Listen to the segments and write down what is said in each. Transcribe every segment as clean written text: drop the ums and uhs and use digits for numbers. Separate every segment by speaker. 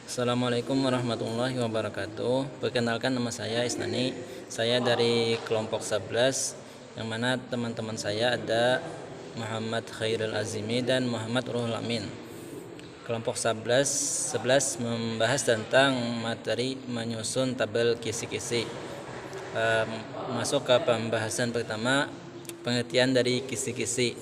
Speaker 1: Assalamualaikum warahmatullahi wabarakatuh. Perkenalkan, nama saya Isnani. Saya dari kelompok 11, yang mana teman-teman saya ada Muhammad Khairul Azimi dan Muhammad Ruhul Amin. Kelompok 11 membahas tentang materi menyusun tabel kisi-kisi. Masuk ke pembahasan pertama, pengertian dari kisi-kisi.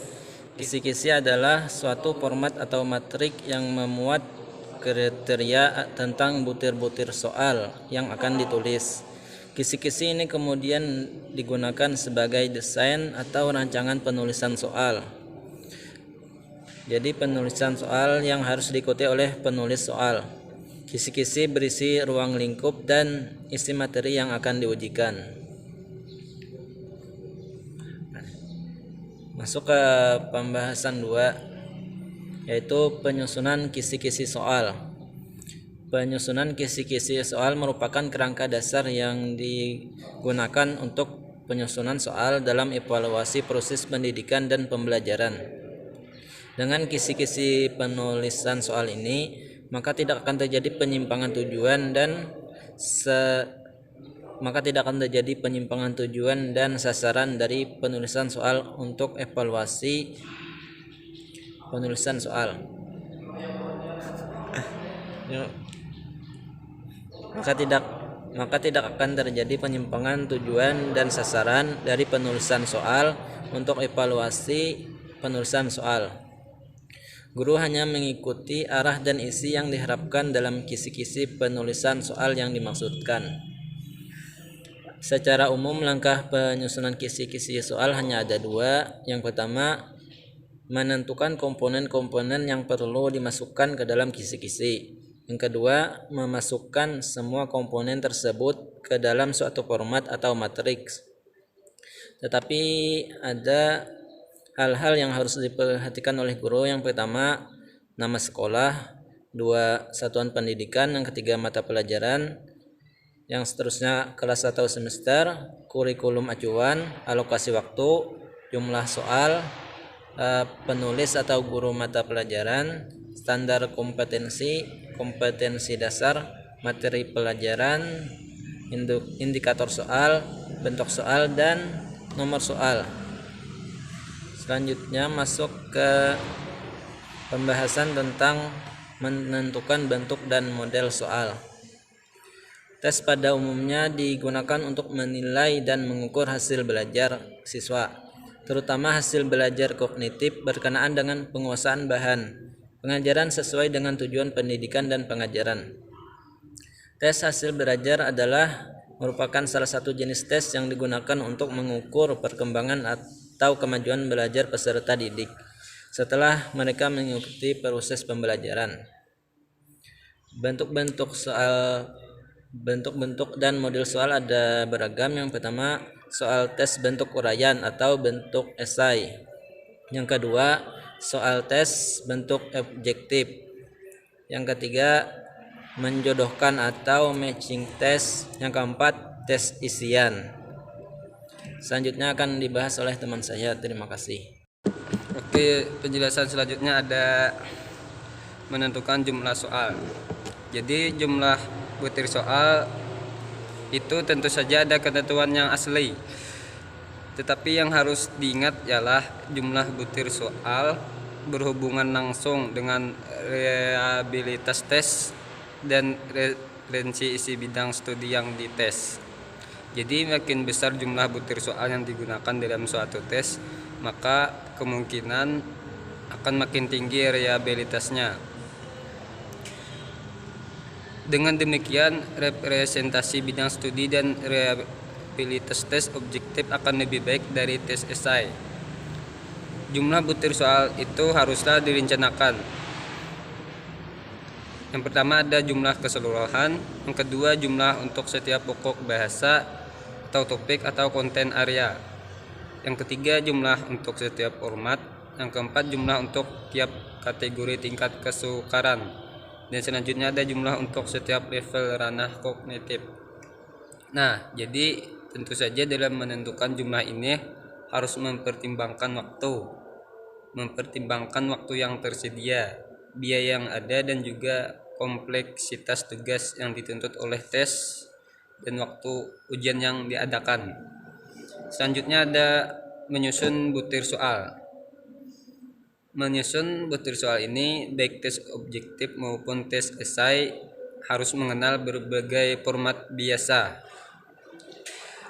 Speaker 1: Kisi-kisi adalah suatu format atau matrik yang memuat kriteria tentang butir-butir soal yang akan ditulis. Kisi-kisi ini kemudian digunakan sebagai desain atau rancangan penulisan soal. Jadi penulisan soal yang harus diikuti oleh penulis soal. Kisi-kisi berisi ruang lingkup dan isi materi yang akan diujikan. Masuk ke pembahasan 2, yaitu penyusunan kisi-kisi soal. Penyusunan kisi-kisi soal merupakan kerangka dasar yang digunakan untuk penyusunan soal dalam evaluasi proses pendidikan dan pembelajaran. Dengan kisi-kisi penulisan soal ini, maka tidak akan terjadi penyimpangan tujuan dan sasaran dari penulisan soal untuk evaluasi penulisan soal. Maka tidak akan terjadi penyimpangan tujuan dan sasaran dari penulisan soal untuk evaluasi penulisan soal. Guru hanya mengikuti arah dan isi yang diharapkan dalam kisi-kisi penulisan soal yang dimaksudkan. Secara umum, langkah penyusunan kisi-kisi soal hanya ada 2. Yang pertama, menentukan komponen-komponen yang perlu dimasukkan ke dalam kisi-kisi. Yang kedua, memasukkan semua komponen tersebut ke dalam suatu format atau matriks. Tetapi ada hal-hal yang harus diperhatikan oleh guru. Yang pertama, nama sekolah, 2, satuan pendidikan, yang ketiga, mata pelajaran, yang seterusnya kelas atau semester, kurikulum acuan, alokasi waktu, jumlah soal, penulis atau guru mata pelajaran, standar kompetensi dasar, materi pelajaran, indikator soal, bentuk soal, dan nomor soal. Selanjutnya masuk ke pembahasan tentang menentukan bentuk dan model soal. Tes pada umumnya digunakan untuk menilai dan mengukur hasil belajar siswa, terutama hasil belajar kognitif berkenaan dengan penguasaan bahan pengajaran sesuai dengan tujuan pendidikan dan pengajaran. Tes hasil belajar adalah merupakan salah satu jenis tes yang digunakan untuk mengukur perkembangan atau kemajuan belajar peserta didik setelah mereka mengikuti proses pembelajaran. Bentuk dan model soal ada beragam. Yang pertama, soal tes bentuk uraian atau bentuk esai. Yang kedua, soal tes bentuk objektif. Yang ketiga, menjodohkan atau matching test. Yang keempat, tes isian. Selanjutnya akan dibahas oleh teman saya. Terima kasih.
Speaker 2: Oke, penjelasan selanjutnya ada menentukan jumlah soal. Jadi jumlah butir soal itu tentu saja ada ketentuan yang asli. Tetapi yang harus diingat ialah jumlah butir soal berhubungan langsung dengan reliabilitas tes dan referensi isi bidang studi yang dites. Jadi makin besar jumlah butir soal yang digunakan dalam suatu tes, maka kemungkinan akan makin tinggi reliabilitasnya. Dengan demikian, representasi bidang studi dan reliabilitas tes objektif akan lebih baik dari tes esai. Jumlah butir soal itu haruslah direncanakan. Yang pertama ada jumlah keseluruhan, yang kedua jumlah untuk setiap pokok bahasa atau topik atau konten area, yang ketiga jumlah untuk setiap format, yang keempat jumlah untuk tiap kategori tingkat kesukaran, dan selanjutnya ada jumlah untuk setiap level ranah kognitif. Nah, jadi tentu saja dalam menentukan jumlah ini harus mempertimbangkan waktu yang tersedia, biaya yang ada, dan juga kompleksitas tugas yang dituntut oleh tes dan waktu ujian yang diadakan. Selanjutnya ada menyusun butir soal. Menyusun butir soal ini, baik tes objektif maupun tes esai harus mengenal berbagai format biasa.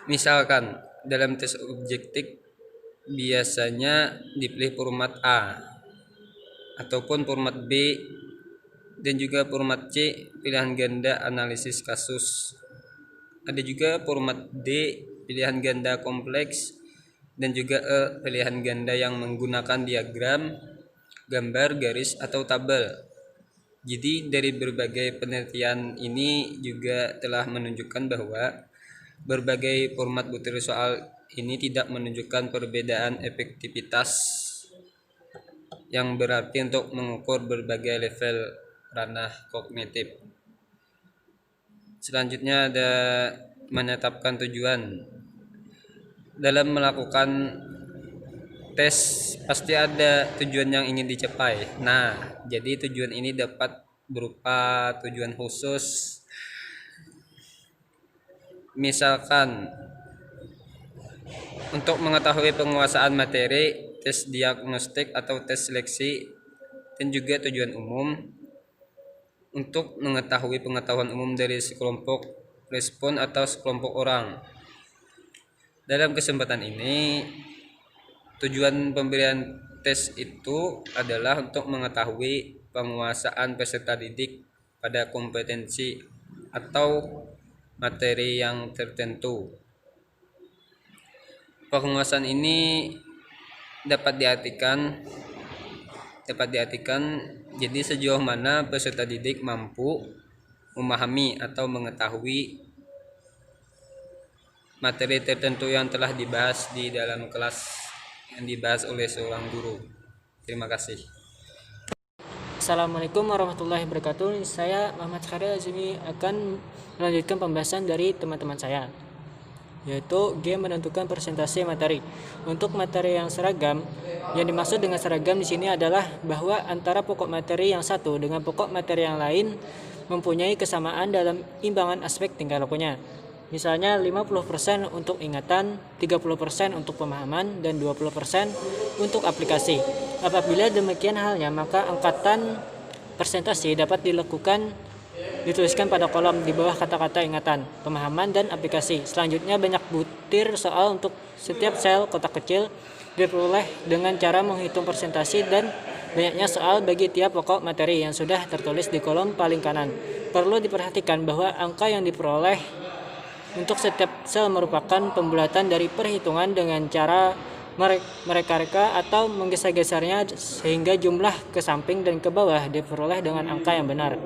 Speaker 2: Misalkan dalam tes objektif biasanya dipilih format A ataupun format B dan juga format C pilihan ganda analisis kasus. Ada juga format D pilihan ganda kompleks dan juga E pilihan ganda yang menggunakan diagram, gambar, garis atau tabel. Jadi dari berbagai penelitian ini juga telah menunjukkan bahwa berbagai format butir soal ini tidak menunjukkan perbedaan efektivitas yang berarti untuk mengukur berbagai level ranah kognitif. Selanjutnya ada menetapkan tujuan. Dalam melakukan tes pasti ada tujuan yang ingin dicapai. Nah, jadi tujuan ini dapat berupa tujuan khusus. Misalkan untuk mengetahui penguasaan materi, tes diagnostik atau tes seleksi, dan juga tujuan umum untuk mengetahui pengetahuan umum dari sekelompok respon atau sekelompok orang. Dalam kesempatan ini, tujuan pemberian tes itu adalah untuk mengetahui penguasaan peserta didik pada kompetensi atau materi yang tertentu. Penguasaan ini dapat diartikan jadi sejauh mana peserta didik mampu memahami atau mengetahui materi tertentu yang telah dibahas di dalam kelas yang dibahas oleh seorang guru. Terima kasih.
Speaker 3: Assalamualaikum warahmatullahi wabarakatuh. Saya Muhammad Khairil Azmi akan melanjutkan pembahasan dari teman-teman saya, yaitu G menentukan presentasi materi. Untuk materi yang seragam, yang dimaksud dengan seragam di sini adalah bahwa antara pokok materi yang satu dengan pokok materi yang lain mempunyai kesamaan dalam imbangan aspek tingkah lakunya. Misalnya 50% untuk ingatan, 30% untuk pemahaman, dan 20% untuk aplikasi. Apabila demikian halnya, maka angkatan presentasi dapat dituliskan pada kolom di bawah kata-kata ingatan, pemahaman, dan aplikasi. Selanjutnya banyak butir soal untuk setiap sel kotak kecil diperoleh dengan cara menghitung presentasi dan banyaknya soal bagi tiap pokok materi yang sudah tertulis di kolom paling kanan. Perlu diperhatikan bahwa angka yang diperoleh untuk setiap sel merupakan pembulatan dari perhitungan dengan cara mereka-reka atau menggeser-gesernya sehingga jumlah ke samping dan ke bawah diperoleh dengan angka yang benar.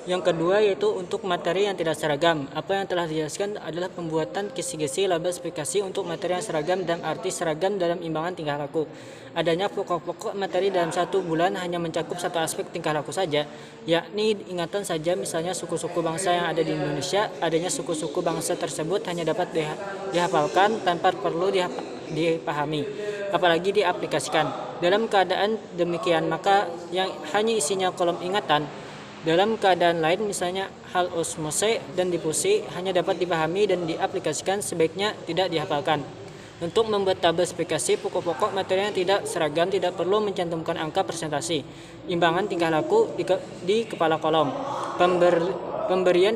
Speaker 3: Yang kedua yaitu untuk materi yang tidak seragam. Apa yang telah dijelaskan adalah pembuatan kisi-kisi laba spesifikasi untuk materi yang seragam dan arti seragam dalam imbangan tingkah laku. Adanya pokok-pokok materi dalam 1 bulan hanya mencakup satu aspek tingkah laku saja, yakni ingatan saja. Misalnya suku-suku bangsa yang ada di Indonesia, adanya suku-suku bangsa tersebut hanya dapat dihafalkan tanpa perlu dipahami, apalagi diaplikasikan. Dalam keadaan demikian, maka yang hanya isinya kolom ingatan. Dalam keadaan lain, misalnya hal osmose dan difusi, hanya dapat dipahami dan diaplikasikan, sebaiknya tidak dihafalkan. Untuk membuat tabel spesifikasi pokok-pokok materi yang tidak seragam tidak perlu mencantumkan angka presentasi imbangan tingkah laku di kepala kolom. Pemberian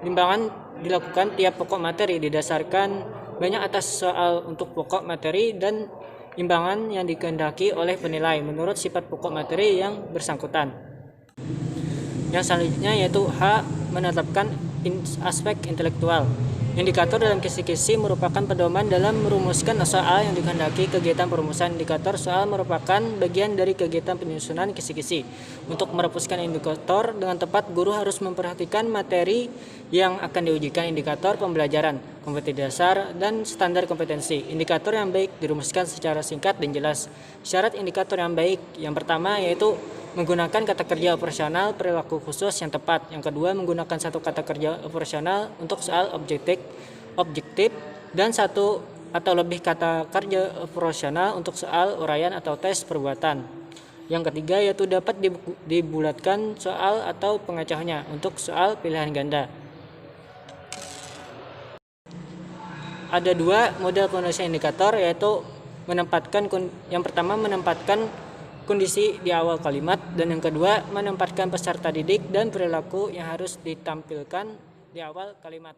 Speaker 3: imbangan dilakukan tiap pokok materi didasarkan banyak atas soal untuk pokok materi dan imbangan yang dikehendaki oleh penilai menurut sifat pokok materi yang bersangkutan. Yang selanjutnya yaitu H menetapkan aspek intelektual. Indikator dalam kisi-kisi merupakan pedoman dalam merumuskan soal yang dikehendaki. Kegiatan perumusan indikator soal merupakan bagian dari kegiatan penyusunan kisi-kisi. Untuk merumuskan indikator dengan tepat, guru harus memperhatikan materi yang akan diujikan, indikator pembelajaran, kompetensi dasar, dan standar kompetensi. Indikator yang baik dirumuskan secara singkat dan jelas. Syarat indikator yang baik yang pertama yaitu menggunakan kata kerja operasional perilaku khusus yang tepat. Yang kedua, menggunakan satu kata kerja operasional untuk soal objektif dan satu atau lebih kata kerja operasional untuk soal uraian atau tes perbuatan. Yang ketiga yaitu dapat dibulatkan soal atau pengecohnya untuk soal pilihan ganda. Ada dua model penulisan indikator, yaitu yang pertama menempatkan kondisi di awal kalimat, dan yang kedua menempatkan peserta didik dan perilaku yang harus ditampilkan di awal kalimat.